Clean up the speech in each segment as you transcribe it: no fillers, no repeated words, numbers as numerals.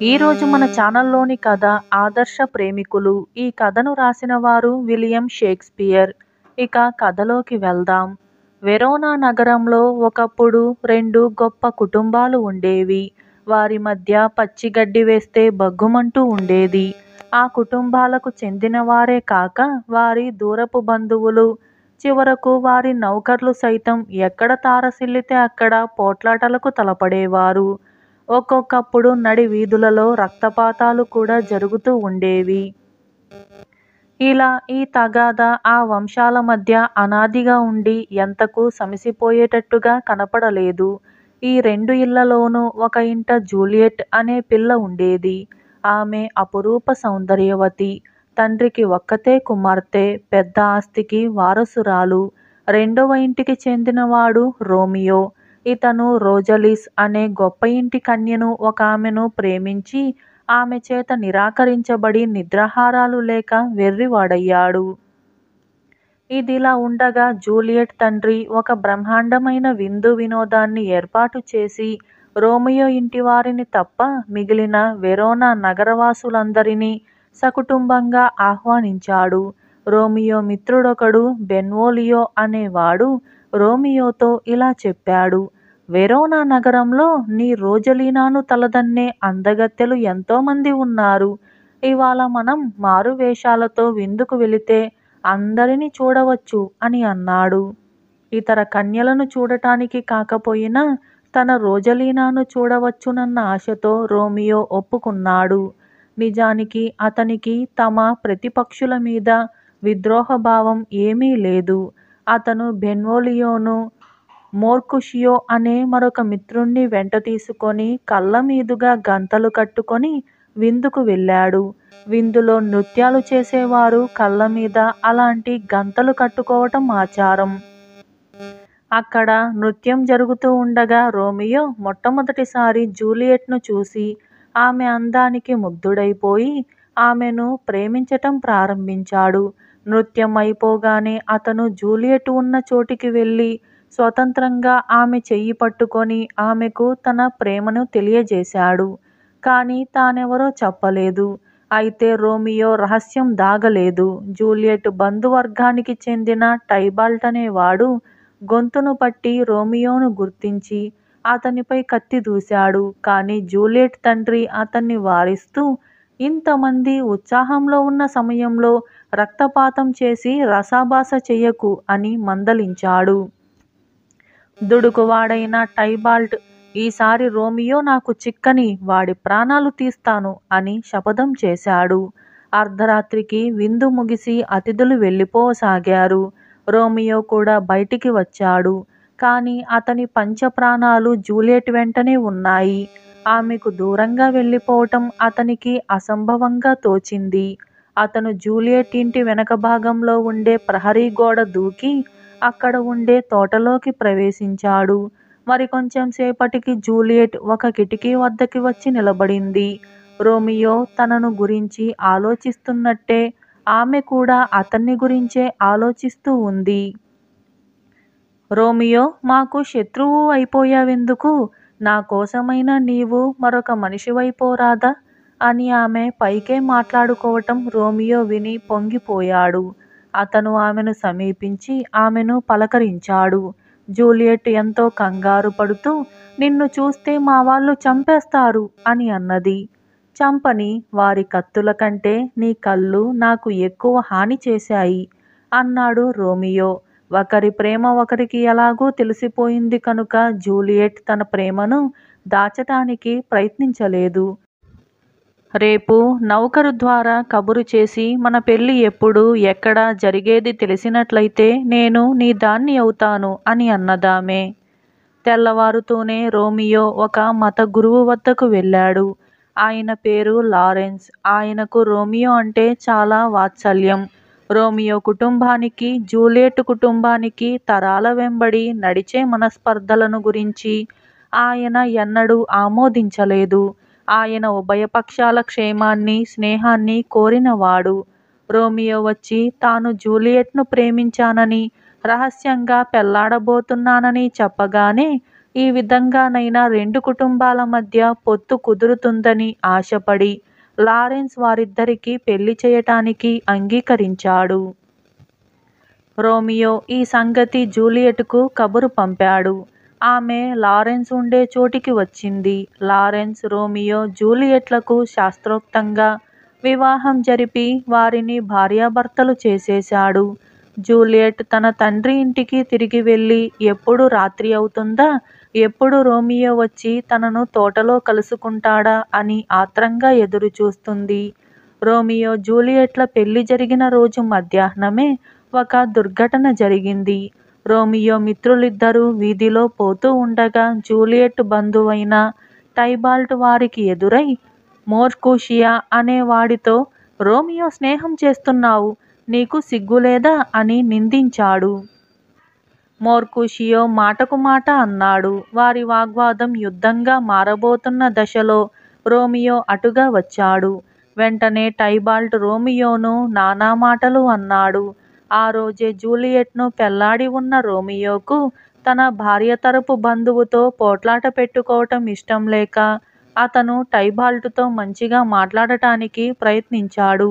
ఈరోజు మన ఛానల్లోని కథ ఆదర్శ ప్రేమికులు. ఈ కథను రాసిన వారు విలియం షేక్స్పియర్. ఇక కథలోకి వెళ్దాం. వెరోనా నగరంలో ఒకప్పుడు 2 గొప్ప కుటుంబాలు ఉండేవి. వారి మధ్య పచ్చిగడ్డి వేస్తే బగ్గుమంటూ ఉండేది. ఆ కుటుంబాలకు చెందిన వారే కాక వారి దూరపు బంధువులు, చివరకు వారి నౌకర్లు సైతం ఎక్కడ తారసిల్లితే అక్కడ పోట్లాటలకు తలపడేవారు. ఒక్కొక్కప్పుడు నడి వీధులలో రక్తపాతాలు కూడా జరుగుతూ ఉండేవి. ఇలా ఈ తగాదా ఆ వంశాల మధ్య అనాదిగా ఉండి ఎంతకు సమసిపోయేటట్టుగా కనపడలేదు. ఈ 2 ఇళ్లలోనూ ఒక ఇంట జూలియట్ అనే పిల్ల ఉండేది. ఆమె అపురూప సౌందర్యవతి. తండ్రికి ఒక్కతే కుమార్తె, పెద్ద ఆస్తికి వారసురాలు. రెండవ ఇంటికి చెందినవాడు రోమియో. ఇతను రోజలిస్ అనే గొప్ప ఇంటి కన్యను ఒకామెను ప్రేమించి ఆమె చేత నిరాకరించబడి నిద్రాహారాలు లేక వెర్రివాడయ్యాడు. ఇదిలా ఉండగా జూలియట్ తండ్రి ఒక బ్రహ్మాండమైన విందు వినోదాన్ని ఏర్పాటు చేసి రోమియో ఇంటివారిని తప్ప మిగిలిన వెరోనా నగరవాసులందరినీ సకుటుంబంగా ఆహ్వానించాడు. రోమియో మిత్రుడొకడు బెన్వోలియో అనేవాడు రోమియోతో ఇలా చెప్పాడు: వెరోనా నగరంలో నీ రోజలీనాను తలదన్నే అందగత్తెలు ఎంతోమంది ఉన్నారు. ఇవాళ మనం మారువేషాలతో విందుకు వెళితే అందరినీ చూడవచ్చు అని అన్నాడు. ఇతర కన్యలను చూడటానికి కాకపోయినా తన రోజలీనాను చూడవచ్చునన్న ఆశతో రోమియో ఒప్పుకున్నాడు. నిజానికి అతనికి తమ ప్రతిపక్షుల మీద విద్రోహభావం ఏమీ లేదు. అతను బెన్వోలియోను, మోర్కుషియో అనే మరొక మిత్రుణ్ణి వెంట తీసుకొని కళ్ళమీదుగా గంతలు కట్టుకొని విందుకు వెళ్ళాడు. విందులో నృత్యాలు చేసేవారు కళ్ళమీద అలాంటి గంతలు కట్టుకోవటం ఆచారం. అక్కడ నృత్యం జరుగుతూ ఉండగా రోమియో మొట్టమొదటిసారి జూలియట్ను చూసి ఆమె అందానికి ముగ్ధుడైపోయి ఆమెను ప్రేమించటం ప్రారంభించాడు. నృత్యం అయిపోగానే అతను జూలియట్ ఉన్న చోటికి వెళ్ళి స్వతంత్రంగా ఆమె చెయ్యి పట్టుకొని ఆమెకు తన ప్రేమను తెలియజేశాడు. కానీ తానెవరో చెప్పలేదు. అయితే రోమియో రహస్యం దాగలేదు. జూలియట్ బంధువర్గానికి చెందిన టైబాల్ట్ అనేవాడు గొంతును పట్టి రోమియోను గుర్తించి అతనిపై కత్తి దూశాడు. కానీ జూలియట్ తండ్రి అతన్ని వారిస్తూ, ఇంతమంది ఉత్సాహంలో ఉన్న సమయంలో రక్తపాతం చేసి రసాభాస చెయ్యకు అని మందలించాడు. దుడుకువాడైన టైబాల్ట్, ఈసారి రోమియో నాకు చిక్కని వాడి ప్రాణాలు తీస్తాను అని శపథం చేశాడు. అర్ధరాత్రికి విందు ముగిసి అతిథులు వెళ్ళిపోసాగారు. రోమియో కూడా బయటికి వచ్చాడు. కానీ అతని పంచప్రాణాలు జూలియట్ వెంటనే ఉన్నాయి. ఆమెకు దూరంగా వెళ్ళిపోవటం అతనికి అసంభవంగా తోచింది. అతను జూలియట్ ఇంటి వెనక భాగంలో ఉండే ప్రహరీ గోడ దూకి అక్కడ ఉండే తోటలోకి ప్రవేశించాడు. మరికొంచెం సేపటికి జూలియట్ ఒక కిటికీ వద్దకి వచ్చి నిలబడింది. రోమియో తనను గురించి ఆలోచిస్తున్నట్టే ఆమె కూడా అతన్ని గురించే ఆలోచిస్తూ ఉంది. రోమియో, మాకు శత్రువు అయిపోయావెందుకు? నా కోసమైనా నీవు మరొక మనిషివైపోరాదా అని ఆమె పైకే మాట్లాడుకోవటం రోమియో విని పొంగిపోయాడు. అతను ఆమెను సమీపించి ఆమెను పలకరించాడు. జూలియట్ ఎంతో కంగారు పడుతూ, నిన్ను చూస్తే మా వాళ్ళు చంపేస్తారు అని అన్నది. చంపని, వారి కత్తుల కంటే నీ కళ్ళు నాకు ఎక్కువ హాని చేశాయి అన్నాడు రోమియో. ఒకరి ప్రేమ ఒకరికి ఎలాగూ తెలిసిపోయింది కనుక జూలియట్ తన ప్రేమను దాచటానికి ప్రయత్నించలేదు. రేపు నౌకరు ద్వారా కబురు చేసి మన పెళ్ళి ఎప్పుడు, ఎక్కడ జరిగేది తెలిసినట్లయితే నేను నీ దాన్ని అవుతాను అని అన్నదామె. తెల్లవారుతూనే రోమియో ఒక మత గురువు వద్దకు వెళ్ళాడు. ఆయన పేరు లారెన్స్. ఆయనకు రోమియో అంటే చాలా వాత్సల్యం. రోమియో కుటుంబానికి, జూలియట్ కుటుంబానికి తరాల వెంబడి నడిచే మనస్పర్ధలను గురించి ఆయన ఎన్నడూ ఆమోదించలేదు. ఆయన ఉభయపక్షాల క్షేమాన్ని, స్నేహాన్ని కోరినవాడు. రోమియో వచ్చి తాను జూలియట్ను ప్రేమించానని, రహస్యంగా పెళ్లాడబోతున్నానని చెప్పగానే ఈ విధంగానైనా రెండు కుటుంబాల మధ్య పొత్తు కుదురుతుందని ఆశపడి లారెన్స్ వారిద్దరికీ పెళ్లి చేయటానికి అంగీకరించాడు. రోమియో ఈ సంగతి జూలియట్కు కబురు పంపాడు. ఆమె లారెన్స్ ఉండే చోటికి వచ్చింది. లారెన్స్, రోమియో, జూలియట్లకు శాస్త్రోక్తంగా వివాహం జరిపి వారిని భార్యాభర్తలు చేసేశాడు. జూలియట్ తన తండ్రి ఇంటికి తిరిగి వెళ్ళి ఎప్పుడు రాత్రి అవుతుందా, ఎప్పుడు రోమియో వచ్చి తనను తోటలో కలుసుకుంటాడా అని ఆత్రంగా ఎదురుచూస్తుంది. రోమియో జూలియట్ల పెళ్లి జరిగిన రోజు మధ్యాహ్నమే ఒక దుర్ఘటన జరిగింది. రోమియో మిత్రులిద్దరూ వీధిలో పోతూ ఉండగా జూలియట్ బంధువైన టైబాల్ట్ వారికి ఎదురై మోర్కూషియా అనేవాడితో రోమియో స్నేహం చేస్తున్నావు, నీకు సిగ్గులేదా అని నిందించాడు. మోర్కూషియో మాటకు మాట అన్నాడు. వారి వాగ్వాదం యుద్ధంగా మారబోతున్న దశలో రోమియో అటుగా వచ్చాడు. వెంటనే టైబాల్ట్ రోమియోను నానా మాటలు అన్నాడు. ఆ రోజే జూలియట్ను పెళ్లాడి ఉన్న రోమియోకు తన భార్య తరపు బంధువుతో పోట్లాట పెట్టుకోవటం ఇష్టం లేక అతను టైబాల్ట్తో మంచిగా మాట్లాడటానికి ప్రయత్నించాడు.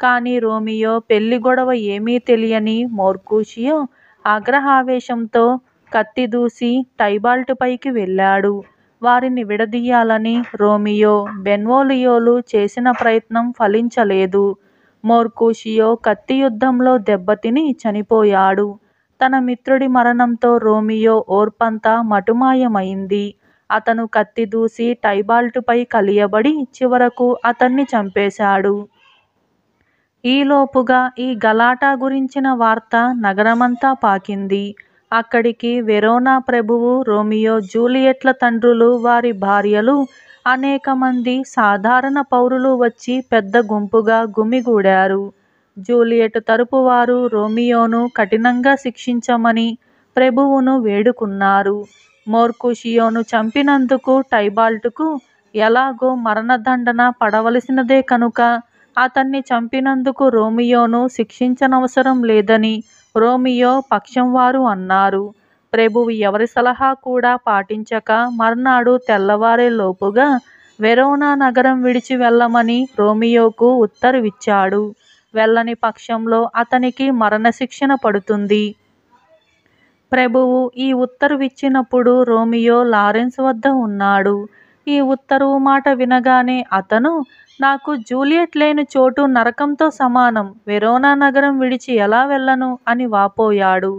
కానీ రోమియో పెళ్లి గొడవ ఏమీ తెలియని మోర్కూషియో ఆగ్రహావేశంతో కత్తి దూసి టైబాల్ట్ పైకి వెళ్ళాడు. వారిని విడదీయాలని రోమియో, బెన్వోలియోలు చేసిన ప్రయత్నం ఫలించలేదు. మోర్కూషియో కత్తి యుద్ధంలో దెబ్బతిని చనిపోయాడు. తన మిత్రుడి మరణంతో రోమియో ఓర్పంతా మటుమాయమైంది. అతను కత్తి దూసి టైబాల్టుపై కలియబడి చివరకు అతన్ని చంపేశాడు. ఈలోపుగా ఈ గలాటా గురించిన వార్త నగరమంతా పాకింది. అక్కడికి వెరోనా ప్రభువు, రోమియో, జూలియట్ల తండ్రులు, వారి భార్యలు, అనేక మంది సాధారణ పౌరులు వచ్చి పెద్ద గుంపుగా గుమిగూడారు. జూలియట్ తరపు వారు రోమియోను కఠినంగా శిక్షించమని ప్రభువును వేడుకున్నారు. మోర్కూషియోను చంపినందుకు టైబాల్టుకు ఎలాగో మరణదండన పడవలసినదే కనుక అతన్ని చంపినందుకు రోమియోను శిక్షించనవసరం లేదని రోమియో పక్షం వారు అన్నారు. ప్రభువు ఎవరి సలహా కూడా పాటించక మర్నాడు తెల్లవారే లోపుగా వెరోనా నగరం విడిచి వెళ్ళమని రోమియోకు ఉత్తర్విచ్చాడు. వెళ్ళని పక్షంలో అతనికి మరణశిక్షణ పడుతుంది. ప్రభువు ఈ ఉత్తర్విచ్చినప్పుడు రోమియో లారెన్స్ వద్ద ఉన్నాడు. ఈ ఉత్తర్వు మాట వినగానే అతను, నాకు జూలియట్ లేని చోటు నరకంతో సమానం, వెరోనా నగరం విడిచి ఎలా వెళ్ళను అని వాపోయాడు.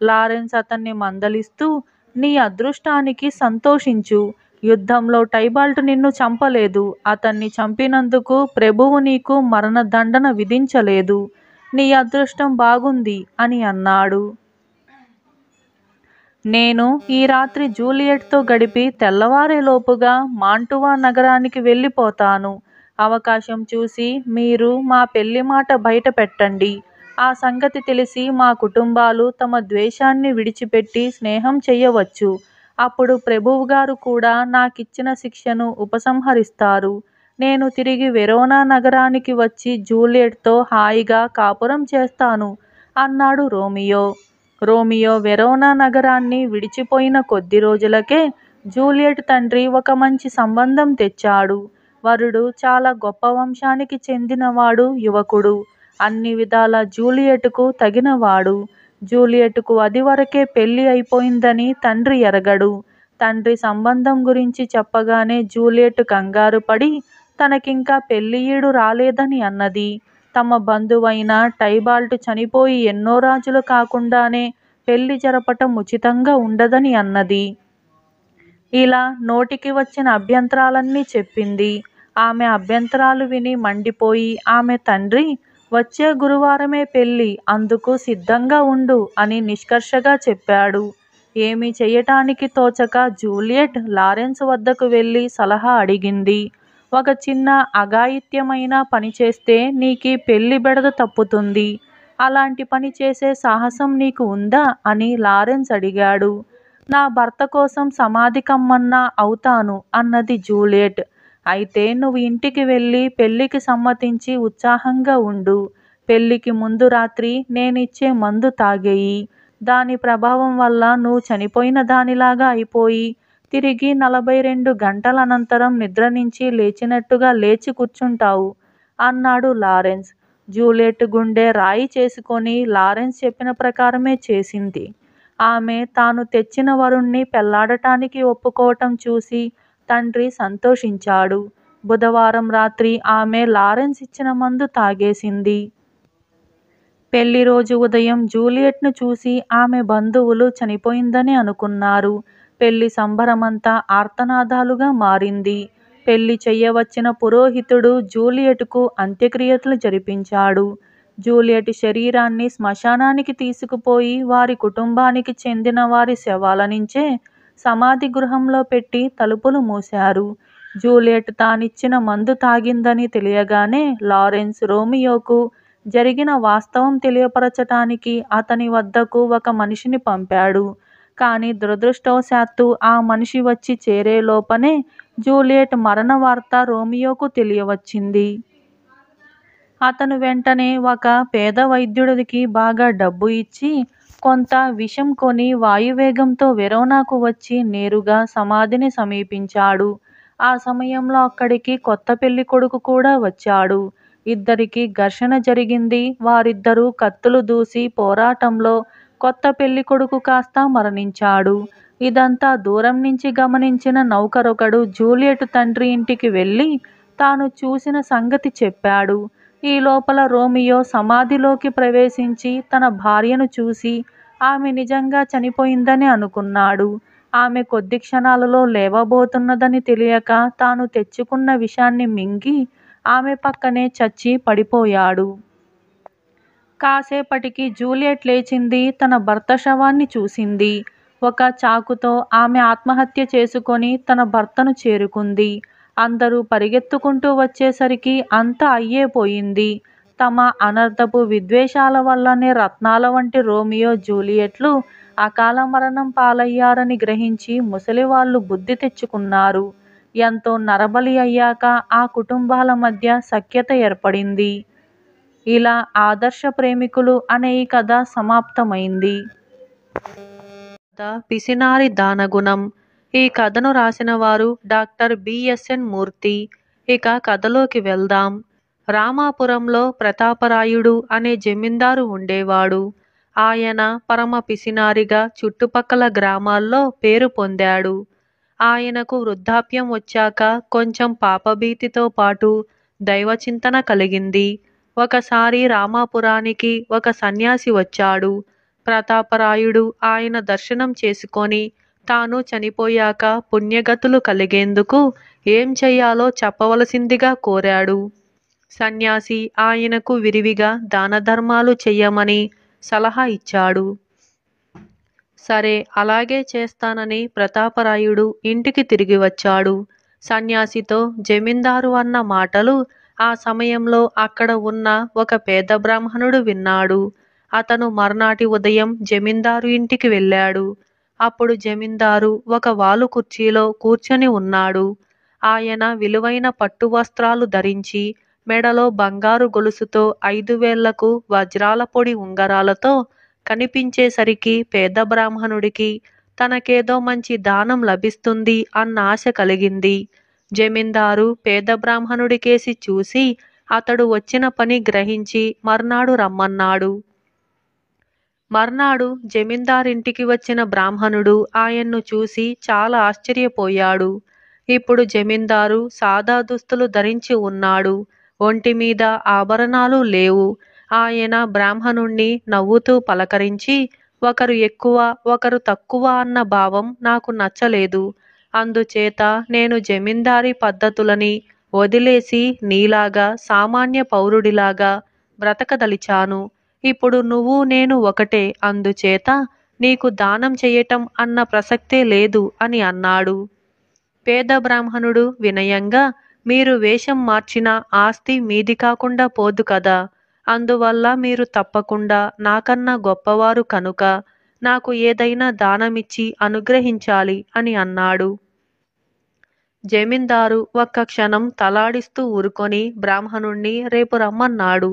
లారెన్స్ అతన్ని మందలిస్తూ, నీ అదృష్టానికి సంతోషించు, యుద్ధంలో టైబాల్ట్ నిన్ను చంపలేదు, అతన్ని చంపినందుకు ప్రభువు నీకు మరణదండన విధించలేదు, నీ అదృష్టం బాగుంది అని అన్నాడు. నేను ఈ రాత్రి జూలియట్తో గడిపి తెల్లవారేలోపుగా మాంటువా నగరానికి వెళ్ళిపోతాను. అవకాశం చూసి మీరు మా పెళ్లి మాట బయట పెట్టండి. ఆ సంగతి తెలిసి మా కుటుంబాలు తమ ద్వేషాన్ని విడిచిపెట్టి స్నేహం చెయ్యవచ్చు. అప్పుడు ప్రభువుగారు కూడా నాకిచ్చిన శిక్షను ఉపసంహరిస్తారు. నేను తిరిగి వెరోనా నగరానికి వచ్చి జూలియట్తో హాయిగా కాపురం చేస్తాను అన్నాడు రోమియో. రోమియో వెరోనా నగరాన్ని విడిచిపోయిన కొద్ది రోజులకే జూలియట్ తండ్రి ఒక మంచి సంబంధం తెచ్చాడు. వరుడు చాలా గొప్ప వంశానికి చెందినవాడు, యువకుడు, అన్ని విధాల జూలియట్కు తగినవాడు. జూలియట్కు అది వరకే పెళ్లి అయిపోయిందని తండ్రి ఎరగడు. తండ్రి సంబంధం గురించి చెప్పగానే జూలియట్ కంగారు పడి తనకింకా పెళ్లి ఈడు రాలేదని అన్నది. తమ బంధువైన టైబాల్ట్ చనిపోయి ఎన్నో రాజులు కాకుండానే పెళ్లి జరపటం ఉచితంగా ఉండదని అన్నది. ఇలా నోటికి వచ్చిన అభ్యంతరాలన్నీ చెప్పింది. ఆమె అభ్యంతరాలు విని మండిపోయి ఆమె తండ్రి, వచ్చే గురువారమే పెళ్లి, అందుకు సిద్ధంగా ఉండు అని నిష్కర్షగా చెప్పాడు. ఏమీ చెయ్యటానికి తోచక జూలియట్ లారెన్స్ వద్దకు వెళ్ళి సలహా అడిగింది. ఒక చిన్న అఘాయిత్యమైన పని చేస్తే నీకీ పెళ్లి బెడద తప్పుతుంది. అలాంటి పని చేసే సాహసం నీకు ఉందా అని లారెన్స్ అడిగాడు. నా భర్త కోసం సమాధి కమ్మన్నా అవుతాను అన్నది జూలియట్. అయితే నువ్వు ఇంటికి వెళ్ళి పెళ్లికి సమ్మతించి ఉత్సాహంగా ఉండు. పెళ్లికి ముందు రాత్రి నేనిచ్చే మందు తాగేయి. దాని ప్రభావం వల్ల నువ్వు చనిపోయిన దానిలాగా అయిపోయి తిరిగి 42 గంటల అనంతరం నిద్ర నుంచి లేచినట్టుగా లేచి కూర్చుంటావు అన్నాడు లారెన్స్. జూలియట్ గుండె రాయి చేసుకొని లారెన్స్ చెప్పిన ప్రకారమే చేసింది. ఆమె తాను తెచ్చిన వరుణ్ణి పెళ్లాడటానికి ఒప్పుకోవటం చూసి తండ్రి సంతోషించాడు. బుధవారం రాత్రి ఆమె లారెన్స్ ఇచ్చిన మందు తాగేసింది. పెళ్లి రోజు ఉదయం జూలియట్ను చూసి ఆమె బంధువులు చనిపోయిందని అనుకున్నారు. పెళ్లి సంబరమంతా ఆర్తనాదాలుగా మారింది. పెళ్లి చెయ్యవచ్చిన పురోహితుడు జూలియట్కు అంత్యక్రియలు జరిపించాడు. జూలియట్ శరీరాన్ని శ్మశానానికి తీసుకుపోయి వారి కుటుంబానికి చెందిన వారి శవాల నుంచే సమాధి గృహంలో పెట్టి తలుపులు మూశారు. జూలియట్ తానిచ్చిన మందు తాగిందని తెలియగానే లారెన్స్ రోమియోకు జరిగిన వాస్తవం తెలియపరచటానికి అతని వద్దకు ఒక మనిషిని పంపాడు. కానీ దురదృష్టవశాత్తు ఆ మనిషి వచ్చి చేరే లోపనే జూలియట్ మరణ వార్త రోమియోకు తెలియవచ్చింది. అతను వెంటనే ఒక పేద వైద్యుడికి బాగా డబ్బు ఇచ్చి కొంత విషం కొని వాయువేగంతో వెరోనాకు వచ్చి నేరుగా సమాధిని సమీపించాడు. ఆ సమయంలో అక్కడికి కొత్త పెళ్లి కొడుకు కూడా వచ్చాడు. ఇద్దరికి ఘర్షణ జరిగింది. వారిద్దరూ కత్తులు దూసి పోరాటంలో కొత్త పెళ్లి కొడుకు కాస్త మరణించాడు. ఇదంతా దూరం నుంచి గమనించిన నౌకరొకడు జూలియట్ తండ్రి ఇంటికి వెళ్ళి తాను చూసిన సంగతి చెప్పాడు. ఈ లోపల రోమియో సమాధిలోకి ప్రవేశించి తన భార్యను చూసి ఆమె నిజంగా చనిపోయిందని అనుకున్నాడు. ఆమె కొద్ది క్షణాలలో లేవబోతున్నదని తెలియక తాను తెచ్చుకున్న విషాన్ని మింగి ఆమె పక్కనే చచ్చి పడిపోయాడు. కాసేపటికి జూలియట్ లేచింది. తన భర్త శవాన్ని చూసింది. ఒక చాకుతో ఆమె ఆత్మహత్య చేసుకొని తన భర్తను చేరుకుంది. అందరూ పరిగెత్తుకుంటూ వచ్చేసరికి అంతా అయ్యేపోయింది. తమ అనర్థపు విద్వేషాల వల్లనే రత్నాల వంటి రోమియో జూలియట్లు అకాల మరణం పాలయ్యారని గ్రహించి ముసలివాళ్లు బుద్ధి తెచ్చుకున్నారు. ఎంతో నరబలి అయ్యాక ఆ కుటుంబాల మధ్య సఖ్యత ఏర్పడింది. ఇలా ఆదర్శ ప్రేమికులు అనే ఈ కథ సమాప్తమైంది. పిసినారి దానగుణం. ఈ కథను రాసిన వారు డాక్టర్ బిఎస్ఎన్ మూర్తి. ఇక కథలోకి వెళ్దాం. రామాపురంలో ప్రతాపరాయుడు అనే జమీందారు ఉండేవాడు. ఆయన పరమ పిసినారిగా చుట్టుపక్కల గ్రామాల్లో పేరు పొందాడు. ఆయనకు వృద్ధాప్యం వచ్చాక కొంచెం పాపభీతితో పాటు దైవచింతన కలిగింది. ఒకసారి రామాపురానికి ఒక సన్యాసి వచ్చాడు. ప్రతాపరాయుడు ఆయన దర్శనం చేసుకొని తాను చనిపోయాక పుణ్యగతులు కలిగేందుకు ఏం చెయ్యాలో చెప్పవలసిందిగా కోరాడు. సన్యాసి ఆయనకు విరివిగా దానధర్మాలు చెయ్యమని సలహా ఇచ్చాడు. సరే, అలాగే చేస్తానని ప్రతాపరాయుడు ఇంటికి తిరిగి వచ్చాడు. సన్యాసితో జమీందారు అన్న మాటలు ఆ సమయంలో అక్కడ ఉన్న ఒక పేద బ్రాహ్మణుడు విన్నాడు. అతను మర్నాటి ఉదయం జమీందారు ఇంటికి వెళ్ళాడు. అప్పుడు జమీందారు ఒక వాలు కుర్చీలో కూర్చొని ఉన్నాడు. ఆయన విలువైన పట్టు వస్త్రాలు ధరించి మెడలో బంగారు గొలుసుతో 5 వేళ్లకు వజ్రాల పొడి ఉంగరాలతో కనిపించేసరికి పేద బ్రాహ్మణుడికి తనకేదో మంచి దానం లభిస్తుంది అన్న ఆశ కలిగింది. జమీందారు పేద బ్రాహ్మణుడికేసి చూసి అతడు వచ్చిన పని గ్రహించి మర్నాడు రమ్మన్నాడు. మర్నాడు జమీందారింటికి వచ్చిన బ్రాహ్మణుడు ఆయన్ను చూసి చాలా ఆశ్చర్యపోయాడు. ఇప్పుడు జమీందారు సాదా దుస్తులు ధరించి ఉన్నాడు. ఒంటి మీద ఆభరణాలు లేవు. ఆయన బ్రాహ్మణుణ్ణి నవ్వుతూ పలకరించి, ఒకరు ఎక్కువ ఒకరు తక్కువ అన్న భావం నాకు నచ్చలేదు. అందుచేత నేను జమీందారీ పద్ధతులని వదిలేసి నీలాగా సామాన్య పౌరుడిలాగా బ్రతకదలిచాను. ఇప్పుడు నువ్వు నేను ఒకటే, అందుచేత నీకు దానం చెయ్యటం అన్న ప్రసక్తే లేదు అని అన్నాడు. పేద బ్రాహ్మణుడు వినయంగా, మీరు వేషం మార్చిన ఆస్తి మీది కాకుండా పోదు కదా, అందువల్ల మీరు తప్పకుండా నాకన్నా గొప్పవారు కనుక నాకు ఏదైనా దానమిచ్చి అనుగ్రహించాలి అని అన్నాడు. జమీందారు ఒక్క క్షణం తలాడిస్తూ ఊరుకొని బ్రాహ్మణుణ్ణి రేపు రమ్మన్నాడు.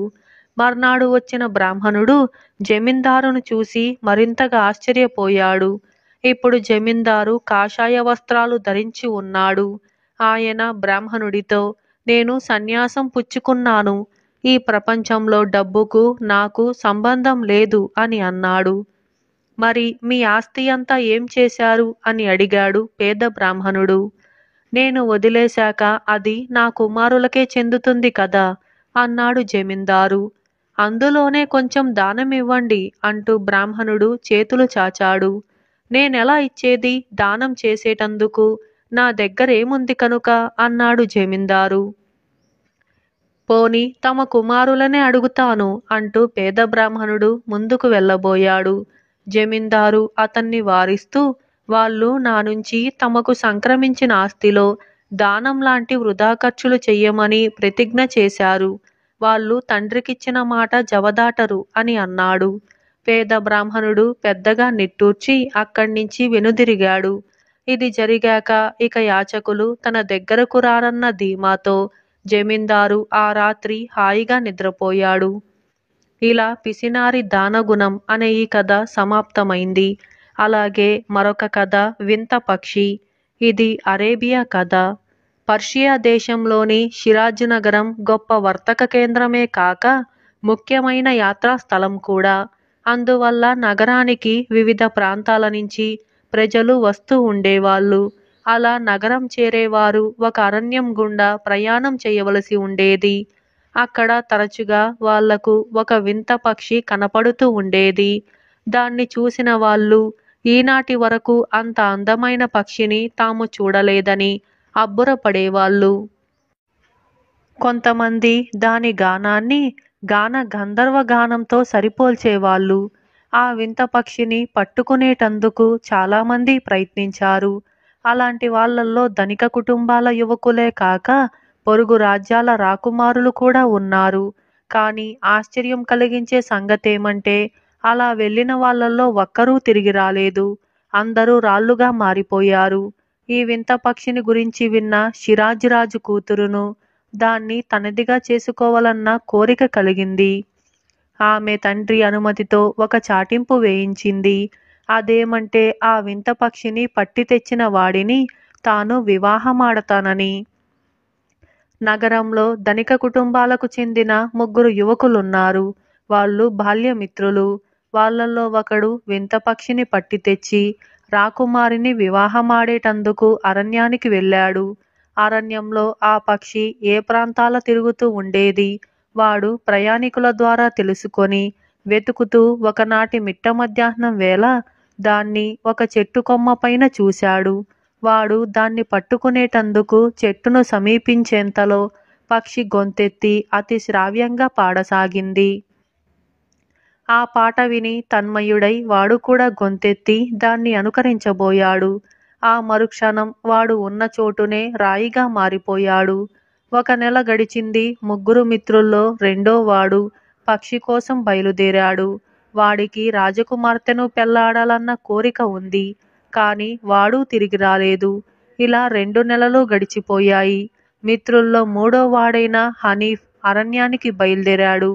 మర్నాడు వచ్చిన బ్రాహ్మణుడు జమీందారును చూసి మరింతగా ఆశ్చర్యపోయాడు. ఇప్పుడు జమీందారు కాషాయ వస్త్రాలు ధరించి ఉన్నాడు. ఆయన బ్రాహ్మణుడితో, నేను సన్యాసం పుచ్చుకున్నాను. ఈ ప్రపంచంలో డబ్బుకు నాకు సంబంధం లేదు అని అన్నాడు. మరి మీ ఆస్తి అంతా ఏం చేశారు అని అడిగాడు పేద బ్రాహ్మణుడు. నేను వదిలేశాక అది నా కుమారులకే చెందుతుంది కదా అన్నాడు జమీందారు. అందులోనే కొంచెం దానమివ్వండి అంటూ బ్రాహ్మణుడు చేతులు చాచాడు. నేనెలా ఇచ్చేది దానం చేసేటందుకు? నా దగ్గరేముంది కనుక అన్నాడు జమీందారు. పోని తమ కుమారులనే అడుగుతాను అంటూ పేద బ్రాహ్మణుడు ముందుకు వెళ్ళబోయాడు. జమీందారు అతన్ని వారిస్తూ, వాళ్ళు నా నుంచి తమకు సంక్రమించిన ఆస్తిలో దానం లాంటి వృధా ఖర్చులు చెయ్యమని ప్రతిజ్ఞ చేశారు. వాళ్ళు తండ్రికిచ్చిన మాట జవదాటరు అని అన్నాడు. పేద బ్రాహ్మణుడు పెద్దగా నిట్టూర్చి అక్కడ్నించి వెనుదిరిగాడు. ఇది జరిగాక ఇక యాచకులు తన దగ్గరకు రారన్న ధీమాతో జమీందారు ఆ రాత్రి హాయిగా నిద్రపోయాడు. ఇలా పిసినారి దానగుణం అనే ఈ కథ సమాప్తమైంది. అలాగే మరొక కథ వింత పక్షి. ఇది అరేబియా కథ. పర్షియా దేశంలోని షిరాజ్ నగరం గొప్ప వర్తక కేంద్రమే కాక ముఖ్యమైన యాత్రా స్థలం కూడా. అందువల్ల నగరానికి వివిధ ప్రాంతాల నుంచి ప్రజలు వస్తూ ఉండేవాళ్ళు. అలా నగరం చేరేవారు ఒక అరణ్యం గుండా ప్రయాణం చేయవలసి ఉండేది. అక్కడ తరచుగా వాళ్లకు ఒక వింత పక్షి కనపడుతూ ఉండేది. దాన్ని చూసిన వాళ్ళు ఈనాటి వరకు అంత అందమైన పక్షిని తాము చూడలేదని అబ్బురపడేవాళ్ళు. కొంతమంది దాని గానాన్ని గాన గంధర్వ గానంతో సరిపోల్చేవాళ్ళు. ఆ వింత పక్షిని పట్టుకునేటందుకు చాలామంది ప్రయత్నించారు. అలాంటి వాళ్ళల్లో ధనిక కుటుంబాల యువకులే కాక పొరుగు రాజ్యాల రాకుమారులు కూడా ఉన్నారు. కానీ ఆశ్చర్యం కలిగించే సంగతేమంటే అలా వెళ్ళిన వాళ్ళల్లో ఒక్కరూ తిరిగి రాలేదు. అందరూ రాళ్లుగా మారిపోయారు. ఈ వింత పక్షిని గురించి విన్న షిరాజ్ రాజు కూతురును దాన్ని తనదిగా చేసుకోవాలన్న కోరిక కలిగింది. ఆమె తండ్రి అనుమతితో ఒక చాటింపు వేయించింది. అదేమంటే ఆ వింత పక్షిని పట్టి తెచ్చిన వాడిని తాను వివాహమాడతానని. నగరంలో ధనిక కుటుంబాలకు చెందిన 3 యువకులున్నారు. వాళ్ళు బాల్యమిత్రులు. వాళ్ళల్లో ఒకడు వింత పక్షిని పట్టి తెచ్చి రాకుమారిని వివాహమాడేటందుకు అరణ్యానికి వెళ్ళాడు. అరణ్యంలో ఆ పక్షి ఏ ప్రాంతాల తిరుగుతూ ఉండేది వాడు ప్రయాణికుల ద్వారా తెలుసుకొని వెతుకుతూ ఒకనాటి మిట్ట మధ్యాహ్నం వేళ దాన్ని ఒక చెట్టు కొమ్మ పైన చూశాడు. వాడు దాన్ని పట్టుకునేటందుకు చెట్టును సమీపించేంతలో పక్షి గొంతెత్తి అతి శ్రావ్యంగా పాడసాగింది. ఆ పాట విని తన్మయుడై వాడు కూడా గొంతెత్తి దాన్ని అనుకరించబోయాడు. ఆ మరుక్షణం వాడు ఉన్న చోటునే రాయిగా మారిపోయాడు. 1 నెల గడిచింది. 3 మిత్రుల్లో రెండో వాడు పక్షి కోసం బయలుదేరాడు. వాడికి రాజకుమార్తెను పెళ్లాడాలన్న కోరిక ఉంది. కాని వాడు తిరిగి రాలేదు. ఇలా 2 నెలలు గడిచిపోయాయి. మిత్రుల్లో 3వ వాడైన హనీఫ్ అరణ్యానికి బయలుదేరాడు.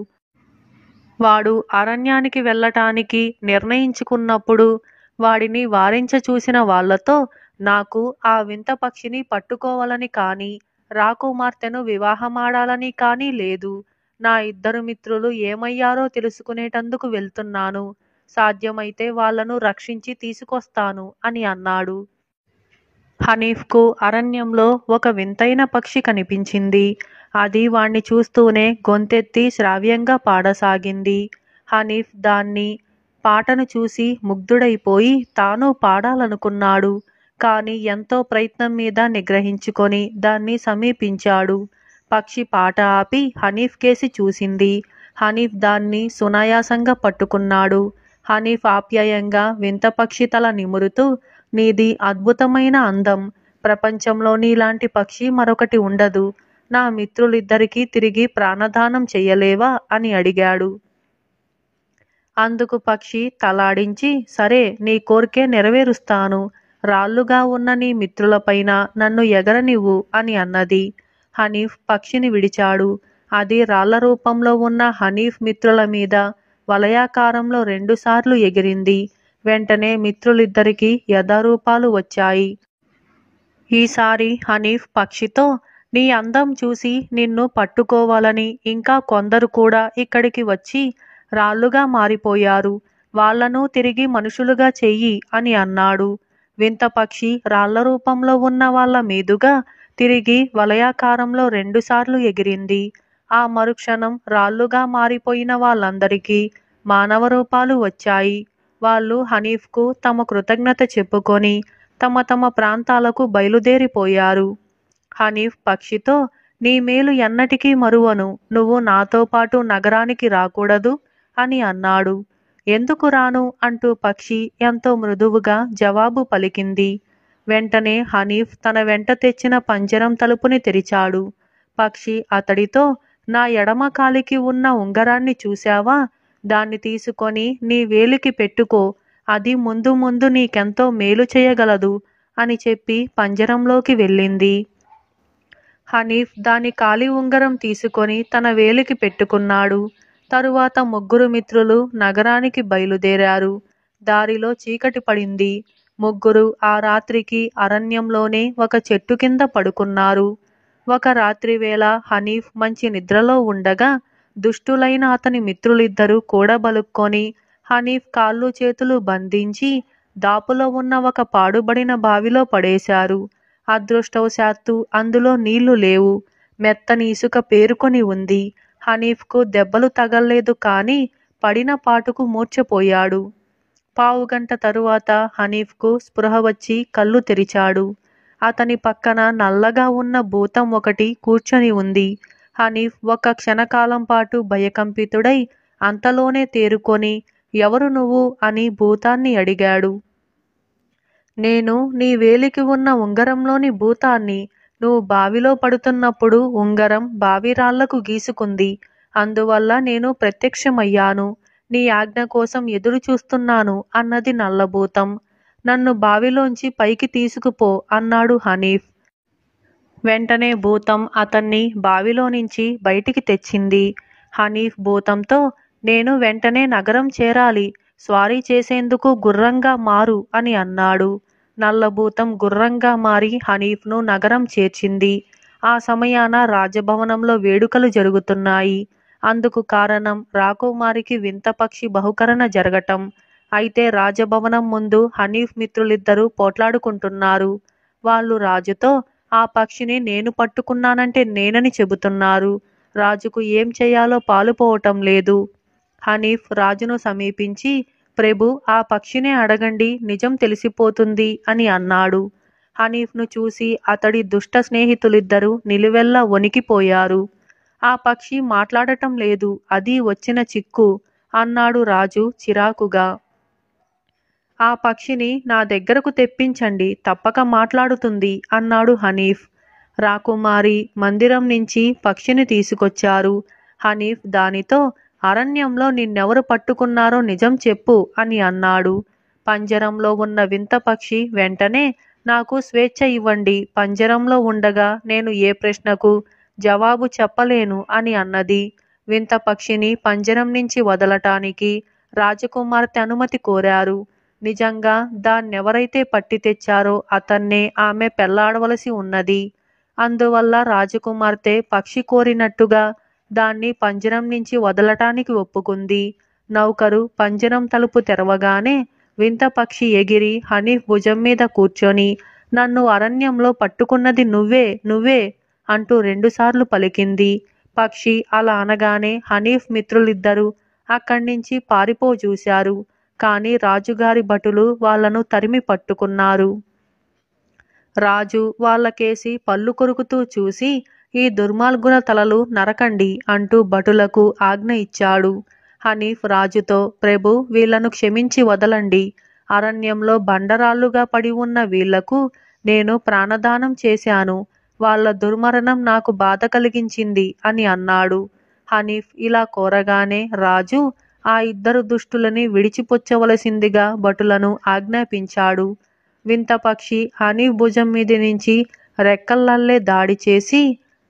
వాడు అరణ్యానికి వెళ్ళటానికి నిర్ణయించుకున్నప్పుడు వాడిని వారించ చూసిన వాళ్లతో, నాకు ఆ వింత పక్షిని పట్టుకోవాలని కానీ రాకుమార్తెను వివాహమాడాలని కానీ లేదు. నా 2 మిత్రులు ఏమయ్యారో తెలుసుకునేటందుకు వెళ్తున్నాను. సాధ్యమైతే వాళ్లను రక్షించి తీసుకొస్తాను అని అన్నాడు. హనీఫ్కు అరణ్యంలో ఒక వింతైన పక్షి కనిపించింది. అది వాణ్ణి చూస్తూనే గొంతెత్తి శ్రావ్యంగా పాడసాగింది. హనీఫ్ దాన్ని పాటను చూసి ముగ్ధుడైపోయి తాను పాడాలనుకున్నాడు. కాని ఎంతో ప్రయత్నం మీద నిగ్రహించుకొని దాన్ని సమీపించాడు. పక్షి పాట ఆపి హనీఫ్ కేసి చూసింది. హనీఫ్ దాన్ని సునాయాసంగా పట్టుకున్నాడు. హనీఫ్ ఆప్యాయంగా వింత పక్షి తల నిమురుతూ, నీది అద్భుతమైన అందం. ప్రపంచంలో నీలాంటి పక్షి మరొకటి ఉండదు. నా మిత్రులిద్దరికీ తిరిగి ప్రాణదానం చెయ్యలేవా అని అడిగాడు. అందుకు పక్షి తలాడించి, సరే, నీ కోరికే నెరవేరుస్తాను. రాళ్లుగా ఉన్న నీ మిత్రులపైన నన్ను ఎగరనివ్వు అని అన్నది. హనీఫ్ పక్షిని విడిచాడు. అది రాళ్ల రూపంలో ఉన్న హనీఫ్ మిత్రుల మీద వలయాకారంలో 2 సార్లు ఎగిరింది. వెంటనే మిత్రులిద్దరికీ యథారూపాలు వచ్చాయి. ఈసారి హనీఫ్ పక్షితో, నీ అందం చూసి నిన్ను పట్టుకోవాలని ఇంకా కొందరు కూడా ఇక్కడికి వచ్చి రాళ్లుగా మారిపోయారు. వాళ్లను తిరిగి మనుషులుగా చెయ్యి అని అన్నాడు. వింత పక్షి రాళ్ల రూపంలో ఉన్న వాళ్ల మీదుగా తిరిగి వలయాకారంలో 2 సార్లు ఎగిరింది. ఆ మరుక్షణం రాళ్లుగా మారిపోయిన వాళ్ళందరికీ మానవ రూపాలు వచ్చాయి. వాళ్ళు హనీఫ్కు తమ కృతజ్ఞత చెప్పుకొని తమ తమ ప్రాంతాలకు బయలుదేరిపోయారు. హనీఫ్ పక్షితో, నీ మేలు ఎన్నటికీ మరువను, నువ్వు నాతో పాటు నగరానికి రాకూడదు అని అన్నాడు. ఎందుకు రాను అంటూ పక్షి ఎంతో మృదువుగా జవాబు పలికింది. వెంటనే హనీఫ్ తన వెంట తెచ్చిన పంజరం తలుపుని తెరిచాడు. పక్షి అతడితో, నా ఎడమ కాలికి ఉన్న ఉంగరాన్ని చూశావా? దాన్ని తీసుకొని నీ వేలికి పెట్టుకో, అది ముందు ముందు నీకెంతో మేలు చేయగలదు అని చెప్పి పంజరంలోకి వెళ్ళింది. హనీఫ్ దాని కాలి ఉంగరం తీసుకొని తన వేలికి పెట్టుకున్నాడు. తరువాత ముగ్గురు మిత్రులు నగరానికి బయలుదేరారు. దారిలో చీకటి పడింది. ముగ్గురు ఆ రాత్రికి అరణ్యంలోనే ఒక చెట్టు కింద పడుకున్నారు. ఒక రాత్రివేళ హనీఫ్ మంచి నిద్రలో ఉండగా దుష్టులైన అతని మిత్రులిద్దరూ కూడబలుక్కొని హనీఫ్ కాళ్ళు చేతులు బంధించి దాపులో ఉన్న ఒక పాడుబడిన బావిలో పడేశారు. అదృష్టవశాత్తు అందులో నీళ్లు లేవు. మెత్తని ఇసుక పేరుకొని ఉంది. హనీఫ్కు దెబ్బలు తగల్లేదు, కానీ పడిన పాటుకు మూర్ఛపోయాడు. పావుగంట తరువాత హనీఫ్కు స్పృహ వచ్చి కళ్ళు తెరిచాడు. అతని పక్కన నల్లగా ఉన్న భూతం ఒకటి కూర్చొని ఉంది. హనీఫ్ ఒక క్షణకాలం పాటు భయకంపితుడై అంతలోనే తేరుకొని, ఎవరు నువ్వు అని భూతాన్ని అడిగాడు. నేను నీ వేలికి ఉన్న ఉంగరంలోని భూతాన్ని. నువ్వు బావిలో పడుతున్నప్పుడు ఉంగరం బావి రాళ్లకు గీసుకుంది. అందువల్ల నేను ప్రత్యక్షమయ్యాను. నీ ఆజ్ఞ కోసం ఎదురు చూస్తున్నాను అన్నది నల్లభూతం. నన్ను బావిలోంచి పైకి తీసుకుపో అన్నాడు హనీఫ్. వెంటనే భూతం అతన్ని బావిలో నుంచి బయటికి తెచ్చింది. హనీఫ్ భూతంతో, నేను వెంటనే నగరం చేరాలి, స్వారీ చేసేందుకు గుర్రంగా మారు అని అన్నాడు. నల్లభూతం గుర్రంగా మారి హనీఫ్ను నగరం చేర్చింది. ఆ సమయాన రాజభవనంలో వేడుకలు జరుగుతున్నాయి. అందుకు కారణం రాకుమారికి వింత పక్షి బహుకరణ జరగటం. అయితే రాజభవనం ముందు హనీఫ్ మిత్రులిద్దరూ పోట్లాడుకుంటున్నారు. వాళ్ళు రాజుతో, ఆ పక్షిని నేను పట్టుకున్నానంటే నేనని చెబుతున్నారు. రాజుకు ఏం చేయాలో పాలుపోవటం లేదు. హనీఫ్ రాజును సమీపించి, ప్రభు, ఆ పక్షినే అడగండి, నిజం తెలిసిపోతుంది అని అన్నాడు. హనీఫ్ను చూసి అతడి దుష్ట స్నేహితులిద్దరూ నిలువెల్లా వణికిపోయారు. ఆ పక్షి మాట్లాడటం లేదు, అది వచ్చిన చిక్కు అన్నాడు రాజు చిరాకుగా. ఆ పక్షిని నా దగ్గరకు తెప్పించండి, తప్పక మాట్లాడుతుంది అన్నాడు హనీఫ్. రాకుమారి మందిరం నుంచి పక్షిని తీసుకొచ్చారు. హనీఫ్ దానితో, అరణ్యంలో నిన్నెవరు పట్టుకున్నారో నిజం చెప్పు అని అన్నాడు. పంజరంలో ఉన్న వింత పక్షి వెంటనే, నాకు స్వేచ్ఛ ఇవ్వండి, పంజరంలో ఉండగా నేను ఏ ప్రశ్నకు జవాబు చెప్పలేను అని అన్నది. వింత పక్షిని పంజరం నుంచి వదలటానికి రాజకుమార్తె అనుమతి కోరారు. నిజంగా దాన్నెవరైతే పట్టి తెచ్చారో అతన్నే ఆమె పెళ్లాడవలసి ఉన్నది. అందువల్ల రాజకుమార్తె పక్షి కోరినట్టుగా దాన్ని పంజరం నుంచి వదలటానికి ఒప్పుకుంది. నౌకరు పంజరం తలుపు తెరవగానే వింత పక్షి ఎగిరి హనీఫ్ భుజం మీద కూర్చొని, నన్ను అరణ్యంలో పట్టుకున్నది నువ్వే, నువ్వే అంటూ 2 సార్లు పలికింది. పక్షి అలా అనగానే హనీఫ్ మిత్రులిద్దరూ అక్కడి నుంచి పారిపోజూశారు. కానీ రాజుగారి భటులు వాళ్లను తరిమి పట్టుకున్నారు. రాజు వాళ్లకేసి పళ్ళు కొరుకుతూ చూసి, ఈ దుర్మార్గుల తలలు నరకండి అంటూ భటులకు ఆజ్ఞ ఇచ్చాడు. హనీఫ్ రాజుతో, ప్రభు, వీళ్లను క్షమించి వదలండి. అరణ్యంలో బండరాళ్లుగా పడి ఉన్న వీళ్లకు నేను ప్రాణదానం చేశాను. వాళ్ల దుర్మరణం నాకు బాధ కలిగించింది అని అన్నాడు. హనీఫ్ ఇలా కోరగానే రాజు ఆ 2 దుష్టులని విడిచిపుచ్చవలసిందిగా భటులను ఆజ్ఞాపించాడు. వింత పక్షి హనీఫ్ భుజం మీది నుంచి రెక్కల్లల్లే దాడి చేసి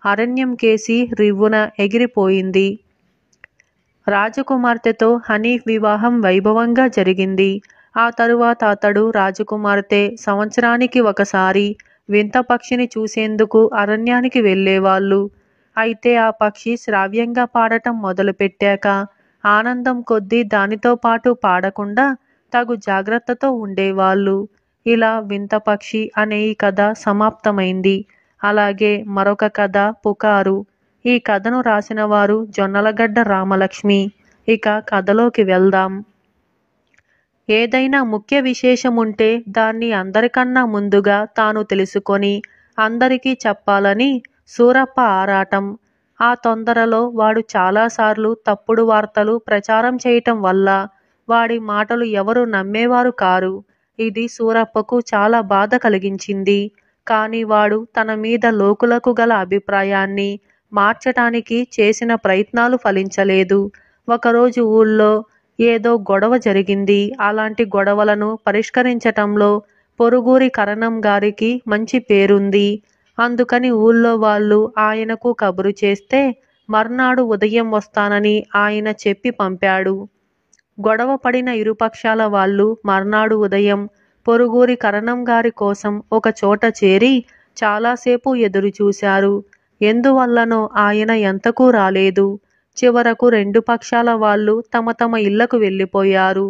అరణ్యం కేసి రివ్వున ఎగిరిపోయింది. రాజకుమార్తెతో హనీఫ్ వివాహం వైభవంగా జరిగింది. ఆ తరువాత అతడు రాజకుమార్తె సంవత్సరానికి ఒకసారి వింత పక్షిని చూసేందుకు అరణ్యానికి వెళ్ళేవాళ్ళు. అయితే ఆ పక్షి శ్రావ్యంగా పాడటం మొదలుపెట్టాక ఆనందం కొద్దీ దానితో పాటు పాడకుండా తగు జాగ్రత్తతో ఉండేవాళ్ళు. ఇలా వింత పక్షి అనే ఈ కథ సమాప్తమైంది. అలాగే మరొక కథ పుకారు. ఈ కథను రాసిన వారు జొన్నలగడ్డ రామలక్ష్మి. ఇక కథలోకి వెళ్దాం. ఏదైనా ముఖ్య విశేషముంటే దాన్ని అందరికన్నా ముందుగా తాను తెలుసుకొని అందరికీ చెప్పాలని సూరప్ప ఆరాటం. ఆ తొందరలో వాడు చాలాసార్లు తప్పుడు వార్తలు ప్రచారం చేయటం వల్ల వాడి మాటలు ఎవరు నమ్మేవారు కారు. ఇది సూరప్పకు చాలా బాధ కలిగించింది. కానీ వాడు తన మీద లోకులకు గల అభిప్రాయాన్ని మార్చటానికి చేసిన ప్రయత్నాలు ఫలించలేదు. ఒకరోజు ఊళ్ళో ఏదో గొడవ జరిగింది. అలాంటి గొడవలను పరిష్కరించటంలో పొరుగురి కరణం గారికి మంచి పేరుంది. అందుకని ఊళ్ళో వాళ్ళు ఆయనకు కబురు చేస్తే మర్నాడు ఉదయం వస్తానని ఆయన చెప్పి పంపాడు. గొడవ పడిన ఇరుపక్షాల వాళ్ళు మర్నాడు ఉదయం పొరుగురి కరణం గారి కోసం ఒక చోట చేరి చాలాసేపు ఎదురుచూశారు. ఎందువల్లనో ఆయన ఎంతకూ రాలేదు. చివరకు రెండు పక్షాల వాళ్ళు తమ తమ ఇళ్లకు వెళ్ళిపోయారు.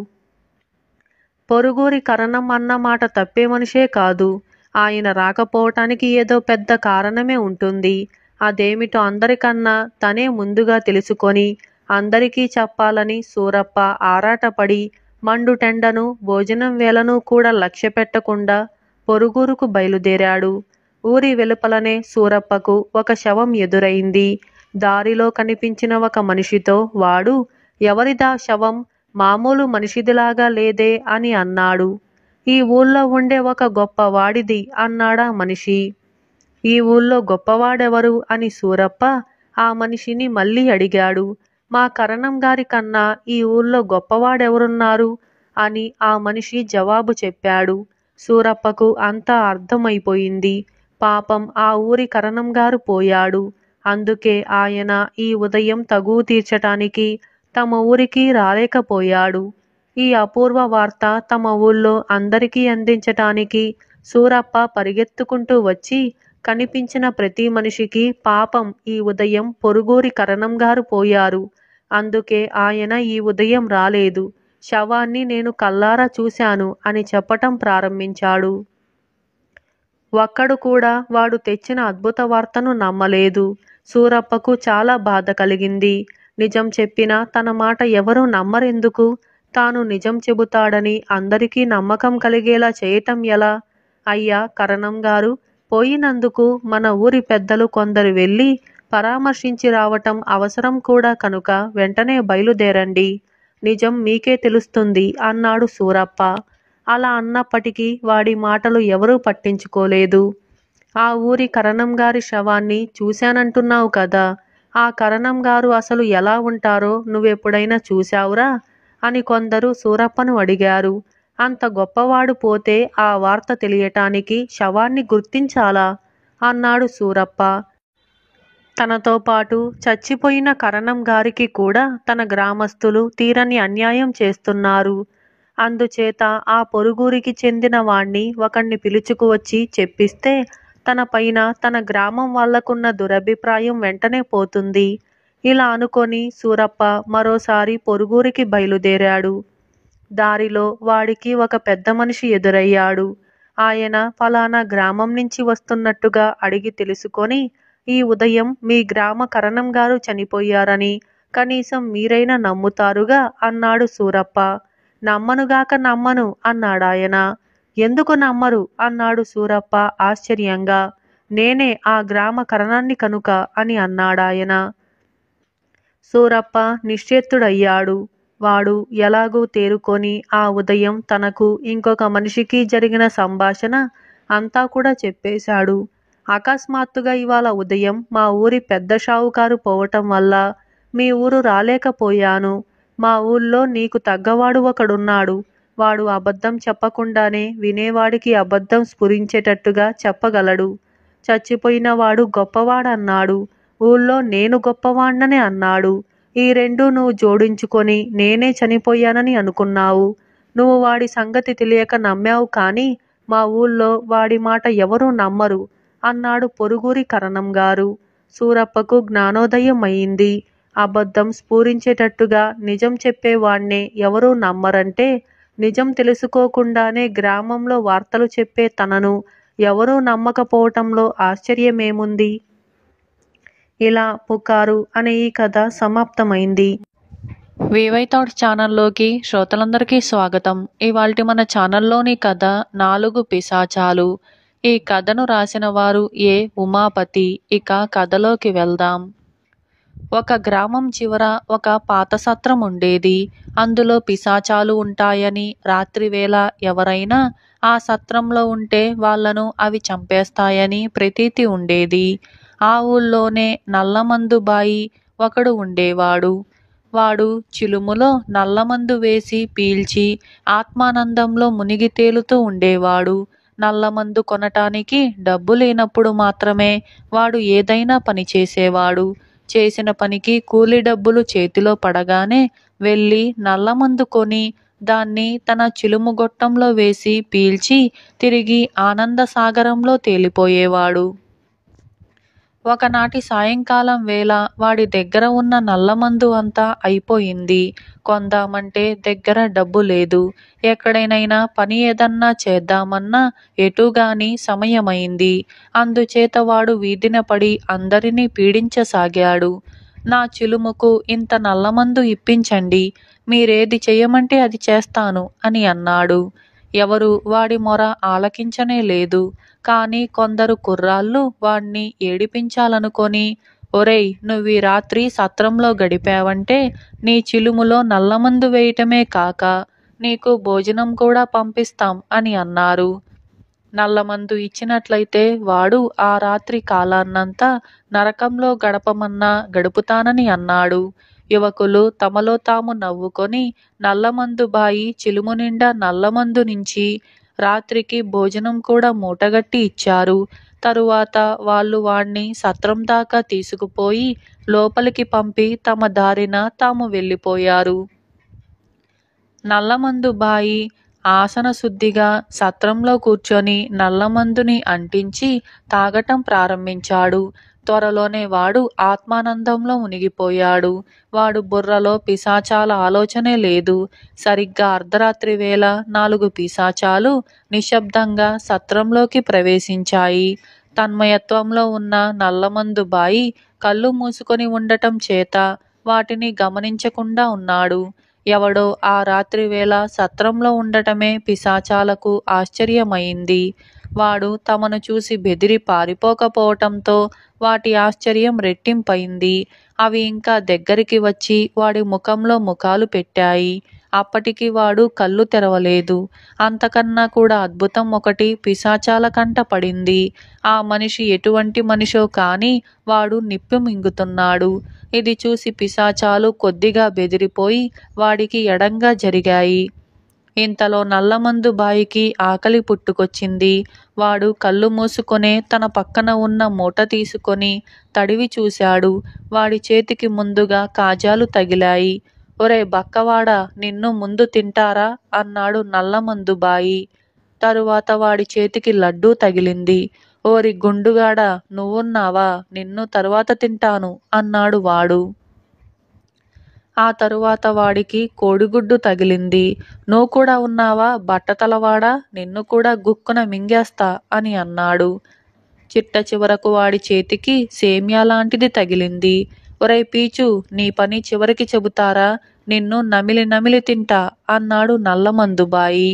పొరుగురి కరణం అన్నమాట తప్పే మనిషే కాదు. ఆయన రాకపోవటానికి ఏదో పెద్ద కారణమే ఉంటుంది. అదేమిటో అందరికన్నా తనే ముందుగా తెలుసుకొని అందరికీ చెప్పాలని సూరప్ప ఆరాటపడి మండుటెండను భోజనం వేళను కూడా లక్ష్య పెట్టకుండా పొరుగురుకు బయలుదేరాడు. ఊరి వెలుపలనే సూరప్పకు ఒక శవం ఎదురైంది. దారిలో కనిపించిన ఒక మనిషితో వాడు, ఎవరిదా శవం, మామూలు మనిషిదిలాగా లేదే అని అన్నాడు. ఈ ఊళ్ళో ఉండే ఒక గొప్పవాడిది అన్నాడా మనిషి. ఈ ఊళ్ళో గొప్పవాడెవరు అని సూరప్ప ఆ మనిషిని మళ్ళీ అడిగాడు. మా కరణం గారి కన్నా ఈ ఊళ్ళో గొప్పవాడెవరున్నారు అని ఆ మనిషి జవాబు చెప్పాడు. సూరప్పకు అంతా అర్థమైపోయింది. పాపం ఆ ఊరి కరణం గారు పోయాడు. అందుకే ఆయన ఈ ఉదయం తగువు తీర్చటానికి తమ ఊరికి రాలేకపోయాడు. ఈ అపూర్వ వార్త తమ ఊళ్ళో అందరికీ అందించటానికి సూరప్ప పరిగెత్తుకుంటూ వచ్చి కనిపించిన ప్రతి మనిషికి పాపం ఈ ఉదయం పొరుగురి కరణం గారు పోయారు, అందుకే ఆయన ఈ ఉదయం రాలేదు, శవాన్ని నేను కల్లారా చూశాను అని చెప్పటం ప్రారంభించాడు. ఒక్కడు కూడా వాడు తెచ్చిన అద్భుత వార్తను నమ్మలేదు. సూరప్పకు చాలా బాధ కలిగింది. నిజం చెప్పినా తన మాట ఎవరూ నమ్మరెందుకు? తాను నిజం చెబుతాడని అందరికీ నమ్మకం కలిగేలా చేయటం ఎలా? అయ్యా కరణం గారు పోయినందుకు మన ఊరి పెద్దలు కొందరు వెళ్ళి పరామర్శించి రావటం అవసరం కూడా కనుక వెంటనే బయలుదేరండి. నిజం మీకే తెలుస్తుంది అన్నాడు సూరప్ప. అలా అన్నప్పటికీ వాడి మాటలు ఎవరూ పట్టించుకోలేదు. ఆ ఊరి కరణం గారి శవాన్ని చూశానంటున్నావు కదా, ఆ కరణం గారు అసలు ఎలా ఉంటారో నువ్వెప్పుడైనా చూశావురా అని కొందరు సూరప్పను అడిగారు. అంత గొప్పవాడు పోతే ఆ వార్త తెలియటానికి శవాన్ని గుర్తించాలా అన్నాడు సూరప్ప. తనతో పాటు చచ్చిపోయిన కరణం గారికి కూడా తన గ్రామస్తులు తీరని అన్యాయం చేస్తున్నారు. అందుచేత ఆ పొరుగురికి చెందిన వాణ్ణి ఒకణ్ణి పిలుచుకువచ్చి చెప్పిస్తే తన పైన తన గ్రామం వాళ్లకున్న దురభిప్రాయం వెంటనే పోతుంది. ఇలా అనుకొని సూరప్ప మరోసారి పొరుగురికి బయలుదేరాడు. దారిలో వాడికి ఒక పెద్ద మనిషి ఎదురయ్యాడు. ఆయన ఫలానా గ్రామం నుంచి వస్తున్నట్టుగా అడిగి తెలుసుకొని, ఈ ఉదయం మీ గ్రామ కరణం గారు చనిపోయారని కనీసం మీరైనా నమ్ముతారుగా అన్నాడు సూరప్ప. నమ్మనుగాక నమ్మను అన్నాడాయన. ఎందుకు నమ్మరు అన్నాడు సూరప్ప ఆశ్చర్యంగా. నేనే ఆ గ్రామ కరణాన్ని కనుక అని అన్నాడాయన. సూరప్ప నిశ్చేత్తుడయ్యాడు. వాడు ఎలాగూ తేరుకొని ఆ ఉదయం తనకు ఇంకొక మనిషికి జరిగిన సంభాషణ అంతా కూడా చెప్పేశాడు. అకస్మాత్తుగా ఇవాళ ఉదయం మా ఊరి పెద్ద షావుకారు పోవటం వల్ల మీ ఊరు రాలేకపోయాను. మా ఊళ్ళో నీకు తగ్గవాడు ఒకడున్నాడు. వాడు అబద్ధం చెప్పకుండానే వినేవాడికి అబద్ధం స్ఫురించేటట్టుగా చెప్పగలడు. చచ్చిపోయిన వాడు గొప్పవాడన్నాడు. ఊళ్ళో నేను గొప్పవాణ్ణని అన్నాడు. ఈ రెండు నువ్వు జోడించుకొని నేనే చనిపోయానని అనుకున్నావు. నువ్వు వాడి సంగతి తెలియక నమ్మావు, కానీ మా ఊళ్ళో వాడి మాట ఎవరూ నమ్మరు అన్నాడు పొరుగురి కరణం గారు. సూరప్పకు జ్ఞానోదయం అయింది. అబద్ధం స్ఫూరించేటట్టుగా నిజం చెప్పేవాణ్ణే ఎవరూ నమ్మరంటే, నిజం తెలుసుకోకుండానే గ్రామంలో వార్తలు చెప్పే తనను ఎవరూ నమ్మకపోవటంలో ఆశ్చర్యమేముంది? ఇలా పుకారు అనే ఈ కథ సమాప్తమైంది. వివై థాట్స్ ఛానల్లోకి శ్రోతలందరికీ స్వాగతం. ఇవాల్టి మన ఛానల్లోని కథ 4 పిశాచాలు. ఈ కథను రాసిన వారు ఏ. ఉమాపతి. ఇక కథలోకి వెళ్దాం. ఒక గ్రామం చివర ఒక పాత సత్రం ఉండేది. అందులో పిశాచాలు ఉంటాయని, రాత్రివేళ ఎవరైనా ఆ సత్రంలో ఉంటే వాళ్లను అవి చంపేస్తాయని ప్రతీతి ఉండేది. ఆ ఊళ్ళోనే నల్లమందుబాయి ఒకడు ఉండేవాడు. వాడు చిలుములో నల్లమందు వేసి పీల్చి ఆత్మానందంలో మునిగి తేలుతూ ఉండేవాడు. నల్లమందు కొనటానికి డబ్బు లేనప్పుడు మాత్రమే వాడు ఏదైనా పని చేసేవాడు. చేసిన పనికి కూలి డబ్బులు చేతిలో పడగానే వెళ్ళి నల్లమందు కొని దాన్ని తన చిలుము గొట్టంలో వేసి పీల్చి తిరిగి ఆనంద సాగరంలో తేలిపోయేవాడు. ఒకనాటి సాయంకాలం వేళ వాడి దగ్గర ఉన్న నల్లమందు అంతా అయిపోయింది. కొందామంటే దగ్గర డబ్బు లేదు. ఎక్కడైనా పని ఏదన్నా చేద్దామన్నా ఎటుగాని సమయమైంది. అందుచేత వాడు వీధిన పడి అందరినీ పీడించసాగాడు. నా చిలుముకు ఇంత నల్లమందు ఇప్పించండి, మీరేది చేయమంటే అది చేస్తాను అని అన్నాడు. ఎవరు వాడి మొర ఆలకించనే లేదు. కానీ కొందరు కుర్రాళ్ళు వాణ్ణి ఏడిపించాలనుకొని, ఒరేయ్, నువ్వీ రాత్రి సత్రంలో గడిపావంటే నీ చిలుములో నల్లమందు వేయటమే కాక నీకు భోజనం కూడా పంపిస్తాం అని అన్నారు. నల్లమందు ఇచ్చినట్లయితే వాడు ఆ రాత్రి కాలాన్నంతా నరకంలో గడపమన్నా గడుపుతానని అన్నాడు. యువకులు తమలో తాము నవ్వుకొని నల్లమందుబాయి చిలుము నిండా నల్లమందు నుంచి రాత్రికి భోజనం కూడా మూటగట్టి ఇచ్చారు. తరువాత వాళ్ళు వాణ్ణి సత్రం దాకా తీసుకుపోయి లోపలికి పంపి తమ దారిన తాము వెళ్ళిపోయారు. నల్లమందుబాయి ఆసనశుద్ధిగా సత్రంలో కూర్చొని నల్లమందుని అంటించి తాగటం ప్రారంభించాడు. త్వరలోనే వాడు ఆత్మానందంలో మునిగిపోయాడు. వాడు బుర్రలో పిశాచాల ఆలోచనే లేదు. సరిగ్గా అర్ధరాత్రి వేళ 4 పిశాచాలు నిశ్శబ్దంగా సత్రంలోకి ప్రవేశించాయి. తన్మయత్వంలో ఉన్న నల్లమందుబాయి కళ్ళు మూసుకొని ఉండటం చేత వాటిని గమనించకుండా ఉన్నాడు. ఎవడో ఆ రాత్రి వేళ సత్రంలో ఉండటమే పిశాచాలకు ఆశ్చర్యమైంది. వాడు తమను చూసి బెదిరి పారిపోకపోవటంతో వాటి ఆశ్చర్యం రెట్టింపైంది. అవి ఇంకా దగ్గరికి వచ్చి వాడి ముఖంలో ముఖాలు పెట్టాయి. అప్పటికి వాడు కళ్ళు తెరవలేదు. అంతకన్నా కూడా అద్భుతం ఒకటి పిశాచాల కంట పడింది. ఆ మనిషి ఎటువంటి మనిషో కానీ వాడు నిప్పు మింగుతున్నాడు. ఇది చూసి పిశాచాలు కొద్దిగా బెదిరిపోయి వాడికి ఎడంగా జరిగాయి. ఇంతలో నల్లమందుబాయికి ఆకలి పుట్టుకొచ్చింది. వాడు కళ్ళు మూసుకొనే తన పక్కన ఉన్న మూట తీసుకొని తడివి చూశాడు. వాడి చేతికి ముందుగా కాజాలు తగిలాయి. ఒరే బక్కవాడా, నిన్ను ముందు తింటారా అన్నాడు నల్లమందుబాయి. తరువాత వాడి చేతికి లడ్డూ తగిలింది. ఓరి గుండుగాడా, నువ్వున్నావా, నిన్ను తరువాత తింటాను అన్నాడు వాడు. ఆ తరువాత వాడికి కోడిగుడ్డు తగిలింది. నువ్వు కూడా ఉన్నావా బట్టతలవాడా, నిన్ను కూడా గుక్కున మింగేస్తా అని అన్నాడు. చిట్ట చివరకు వాడి చేతికి సేమ్యా లాంటిది తగిలింది. ఒరై పీచు, నీ పని చివరికి చెబుతారా, నిన్ను నమిలి నమిలి తింటా అన్నాడు నల్లమందుబాయి.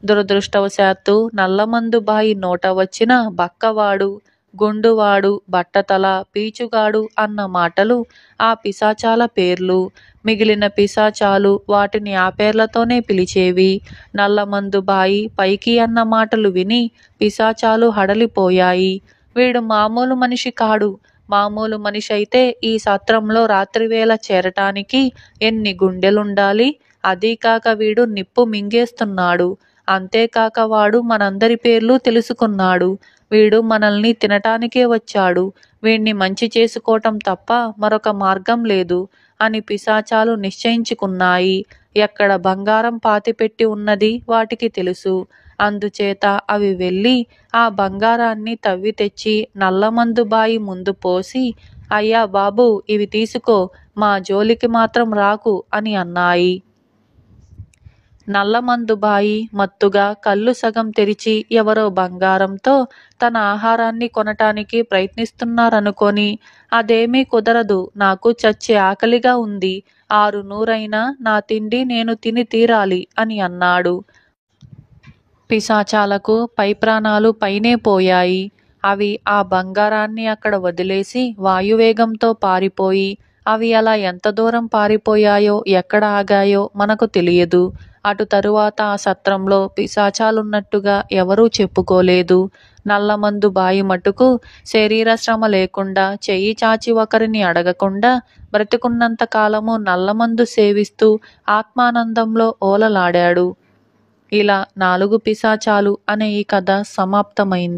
దురదృష్టవశాత్తు నల్లమందుబాయి నోట వచ్చిన బక్కవాడు, గుండువాడు, బట్టతల, పీచుగాడు అన్న మాటలు ఆ పిశాచాల పేర్లు. మిగిలిన పిశాచాలు వాటిని ఆ పేర్లతోనే పిలిచేవి. నల్లమందుబాయి పైకి అన్న మాటలు విని పిశాచాలు హడలిపోయాయి. వీడు మామూలు మనిషి కాడు. మామూలు మనిషి అయితే ఈ సత్రంలో రాత్రివేళ చేరటానికి ఎన్ని గుండెలుండాలి. అదీ కాక వీడు నిప్పు మింగేస్తున్నాడు. అంతేకాక వాడు మనందరి పేర్లు తెలుసుకున్నాడు. వీడు మనల్ని తినటానికే వచ్చాడు. వీణ్ణి మంచి చేసుకోవటం తప్ప మరొక మార్గం లేదు అని పిశాచాలు నిశ్చయించుకున్నాయి. ఎక్కడ బంగారం పాతిపెట్టి ఉన్నది వాటికి తెలుసు. అందుచేత అవి వెళ్ళి ఆ బంగారాన్ని తవ్వి తెచ్చి నల్లమందు బాయి ముందు పోసి, అయ్యా బాబు, ఇవి తీసుకో, మా జోలికి మాత్రం రాకు అని అన్నాయి. నల్లమందుబాయి మత్తుగా కళ్ళు సగం తెరిచి ఎవరో బంగారంతో తన ఆహారాన్ని కొనటానికి ప్రయత్నిస్తున్నారనుకొని, అదేమీ కుదరదు, నాకు చచ్చే ఆకలిగా ఉంది, 6 నా తిండి నేను తిని తీరాలి అని అన్నాడు. పిశాచాలకు పై ప్రాణాలు పైనే పోయాయి. అవి ఆ బంగారాన్ని అక్కడ వదిలేసి వాయువేగంతో పారిపోయి, అవి అలా ఎంత దూరం పారిపోయాయో ఎక్కడ ఆగాయో మనకు తెలియదు. అటు తరువాత ఆ సత్రంలో పిశాచాలున్నట్టుగా ఎవరూ చెప్పుకోలేదు. నల్లమందు బాయి మటుకు శరీర శ్రమ లేకుండా, చెయ్యి చాచి ఒకరిని అడగకుండా బ్రతికున్నంత కాలము నల్లమందు సేవిస్తూ ఆత్మానందంలో ఓలలాడాడు. ఇలా 4 పిశాచాలు అనే ఈ కథ సమాప్తమైంది.